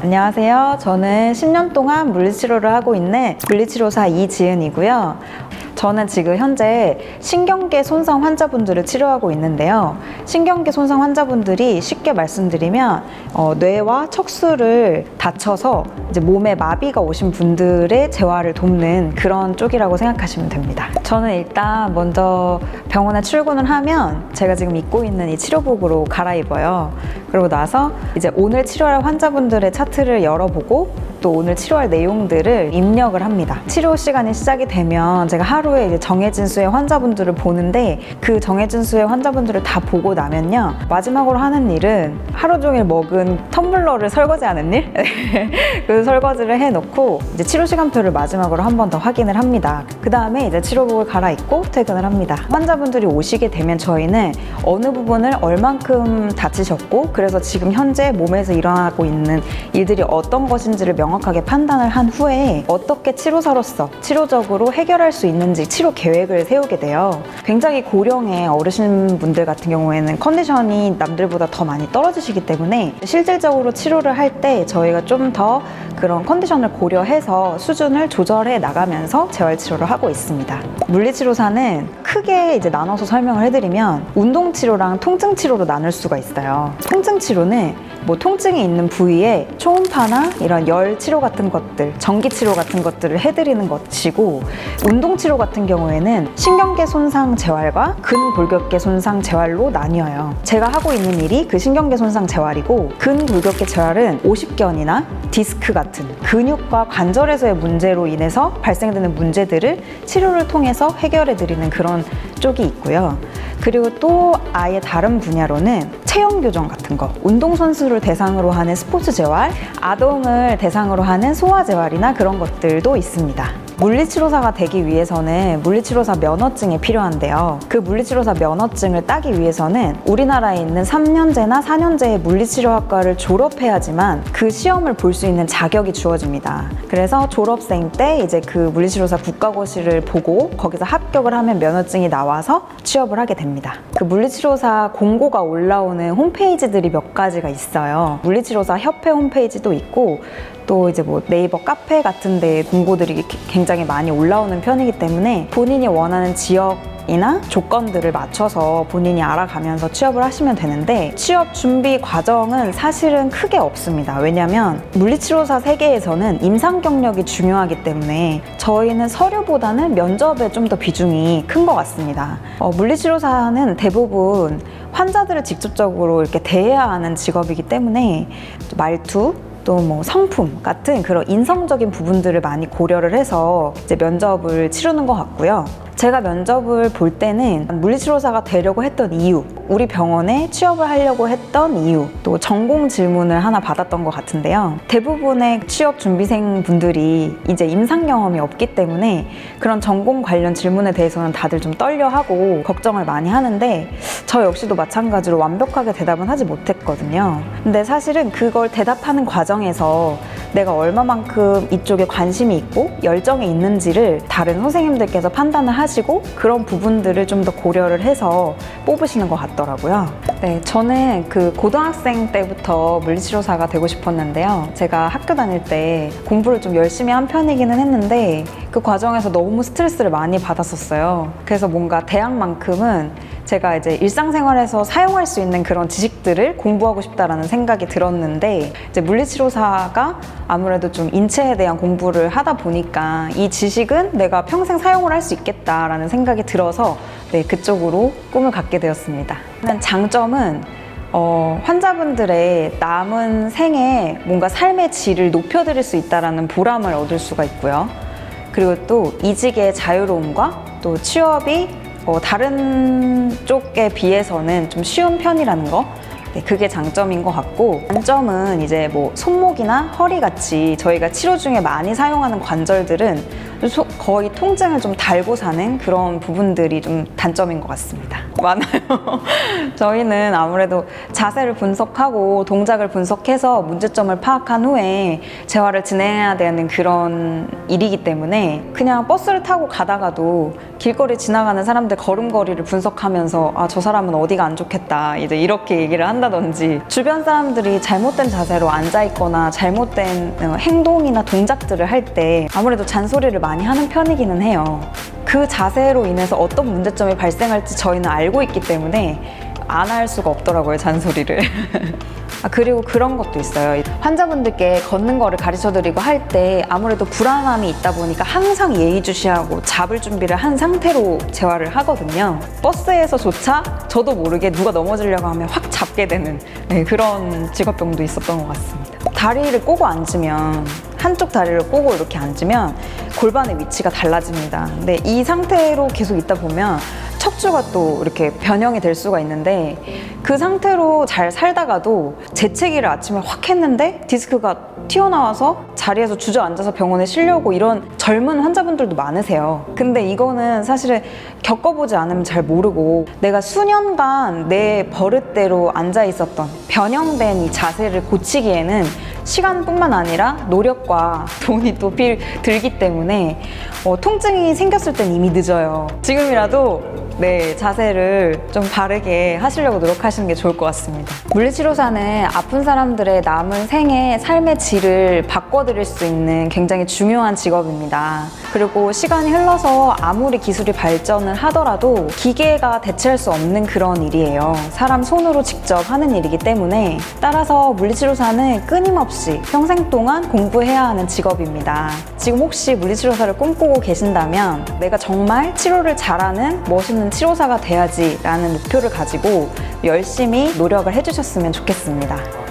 안녕하세요. 저는 10년 동안 물리치료를 하고 있는 물리치료사 이지은이고요. 저는 지금 현재 신경계 손상 환자분들을 치료하고 있는데요. 신경계 손상 환자분들이 쉽게 말씀드리면 뇌와 척수를 다쳐서 이제 몸에 마비가 오신 분들의 재활을 돕는 그런 쪽이라고 생각하시면 됩니다. 저는 일단 먼저 병원에 출근을 하면 제가 지금 입고 있는 이 치료복으로 갈아입어요. 그러고 나서 이제 오늘 치료할 환자분들의 차트를 열어보고 또 오늘 치료할 내용들을 입력을 합니다. 치료 시간이 시작이 되면 제가 하루에 이제 정해진 수의 환자분들을 보는데 그 정해진 수의 환자분들을 다 보고 나면요. 마지막으로 하는 일은 하루 종일 먹은 텀블러를 설거지하는 일? 그 설거지를 해놓고 이제 치료 시간표를 마지막으로 한 번 더 확인을 합니다. 그 다음에 이제 치료복을 갈아입고 퇴근을 합니다. 환자분들이 오시게 되면 저희는 어느 부분을 얼만큼 다치셨고 그래서 지금 현재 몸에서 일어나고 있는 일들이 어떤 것인지를 명확하게 판단을 한 후에 어떻게 치료사로서 치료적으로 해결할 수 있는지 치료 계획을 세우게 돼요. 굉장히 고령의 어르신분들 같은 경우에는 컨디션이 남들보다 더 많이 떨어지시기 때문에 실질적으로 치료를 할 때 저희가 좀 더 그런 컨디션을 고려해서 수준을 조절해 나가면서 재활치료를 하고 있습니다. 물리치료사는 크게 이제 나눠서 설명을 해드리면 운동치료랑 통증치료로 나눌 수가 있어요. 통증치료는 뭐 통증이 있는 부위에 초음파나 이런 열 치료 같은 것들, 전기 치료 같은 것들을 해드리는 것이고, 운동치료 같은 경우에는 신경계 손상 재활과 근골격계 손상 재활로 나뉘어요. 제가 하고 있는 일이 그 신경계 손상 재활이고, 근골격계 재활은 오십견이나 디스크 같은 근육과 관절에서의 문제로 인해서 발생되는 문제들을 치료를 통해서 해결해드리는 그런 쪽이 있고요. 그리고 또 아예 다른 분야로는 체형 교정 같은 거, 운동선수를 대상으로 하는 스포츠 재활, 아동을 대상으로 하는 소아 재활이나 그런 것들도 있습니다. 물리치료사가 되기 위해서는 물리치료사 면허증이 필요한데요. 그 물리치료사 면허증을 따기 위해서는 우리나라에 있는 3년제나 4년제의 물리치료학과를 졸업해야지만 그 시험을 볼 수 있는 자격이 주어집니다. 그래서 졸업생 때 이제 그 물리치료사 국가고시를 보고 거기서 합격을 하면 면허증이 나와서 취업을 하게 됩니다. 그 물리치료사 공고가 올라오는 홈페이지들이 몇 가지가 있어요. 물리치료사 협회 홈페이지도 있고 또 이제 뭐 네이버 카페 같은 데 공고들이 굉장히 많이 올라오는 편이기 때문에 본인이 원하는 지역이나 조건들을 맞춰서 본인이 알아가면서 취업을 하시면 되는데, 취업 준비 과정은 사실은 크게 없습니다. 왜냐면 물리치료사 세계에서는 임상 경력이 중요하기 때문에 저희는 서류보다는 면접에 좀 더 비중이 큰 것 같습니다. 물리치료사는 대부분 환자들을 직접적으로 이렇게 대해야 하는 직업이기 때문에 말투, 또 뭐 성품 같은 그런 인성적인 부분들을 많이 고려를 해서 이제 면접을 치르는 것 같고요. 제가 면접을 볼 때는 물리치료사가 되려고 했던 이유, 우리 병원에 취업을 하려고 했던 이유, 또 전공 질문을 하나 받았던 것 같은데요. 대부분의 취업 준비생 분들이 이제 임상 경험이 없기 때문에 그런 전공 관련 질문에 대해서는 다들 좀 떨려하고 걱정을 많이 하는데, 저 역시도 마찬가지로 완벽하게 대답은 하지 못했거든요. 근데 사실은 그걸 대답하는 과정에서 내가 얼마만큼 이쪽에 관심이 있고 열정이 있는지를 다른 선생님들께서 판단을 하시고 그런 부분들을 좀 더 고려를 해서 뽑으시는 것 같더라고요. 네, 저는 그 고등학생 때부터 물리치료사가 되고 싶었는데요. 제가 학교 다닐 때 공부를 좀 열심히 한 편이기는 했는데 그 과정에서 너무 스트레스를 많이 받았었어요. 그래서 뭔가 대학만큼은 제가 이제 일상생활에서 사용할 수 있는 그런 지식들을 공부하고 싶다라는 생각이 들었는데, 이제 물리치료사가 아무래도 좀 인체에 대한 공부를 하다 보니까 이 지식은 내가 평생 사용을 할 수 있겠다라는 생각이 들어서 네, 그쪽으로 꿈을 갖게 되었습니다. 장점은 환자분들의 남은 생에 뭔가 삶의 질을 높여드릴 수 있다는 보람을 얻을 수가 있고요. 그리고 또 이직의 자유로움과 또 취업이 다른 쪽에 비해서는 좀 쉬운 편이라는 거, 네, 그게 장점인 것 같고, 단점은 이제 뭐 손목이나 허리 같이 저희가 치료 중에 많이 사용하는 관절들은 거의 통증을 좀 달고 사는 그런 부분들이 좀 단점인 것 같습니다. 많아요. 저희는 아무래도 자세를 분석하고 동작을 분석해서 문제점을 파악한 후에 재활을 진행해야 되는 그런 일이기 때문에 그냥 버스를 타고 가다가도 길거리 지나가는 사람들 걸음걸이를 분석하면서 아, 저 사람은 어디가 안 좋겠다 이제 이렇게 얘기를 한다든지 주변 사람들이 잘못된 자세로 앉아있거나 잘못된 행동이나 동작들을 할 때 아무래도 잔소리를 많이 하는 편이기는 해요. 그 자세로 인해서 어떤 문제점이 발생할지 저희는 알고 있기 때문에 안 할 수가 없더라고요, 잔소리를. 그리고 그런 것도 있어요. 환자분들께 걷는 거를 가르쳐드리고 할 때 아무래도 불안함이 있다 보니까 항상 예의주시하고 잡을 준비를 한 상태로 재활을 하거든요. 버스에서조차 저도 모르게 누가 넘어지려고 하면 확 잡게 되는 그런 직업병도 있었던 것 같습니다. 다리를 꼬고 앉으면 한쪽 다리를 꼬고 이렇게 앉으면 골반의 위치가 달라집니다. 근데 이 상태로 계속 있다 보면 척추가 또 이렇게 변형이 될 수가 있는데 그 상태로 잘 살다가도 재채기를 아침에 확 했는데 디스크가 튀어나와서 자리에서 주저앉아서 병원에 실려오고 이런 젊은 환자분들도 많으세요. 근데 이거는 사실은 겪어보지 않으면 잘 모르고 내가 수년간 내 버릇대로 앉아 있었던 변형된 이 자세를 고치기에는 시간뿐만 아니라 노력과 돈이 또 들기 때문에 통증이 생겼을 땐 이미 늦어요. 지금이라도 자세를 좀 바르게 하시려고 노력하시는 게 좋을 것 같습니다. 물리치료사는 아픈 사람들의 남은 생애, 삶의 질을 바꿔드릴 수 있는 굉장히 중요한 직업입니다. 그리고 시간이 흘러서 아무리 기술이 발전을 하더라도 기계가 대체할 수 없는 그런 일이에요. 사람 손으로 직접 하는 일이기 때문에 따라서 물리치료사는 끊임없이 평생 동안 공부해야 하는 직업입니다. 지금 혹시 물리치료사를 꿈꾸고 계신다면 내가 정말 치료를 잘하는 멋있는 치료사가 돼야지 라는 목표를 가지고 열심히 노력을 해주셨으면 좋겠습니다.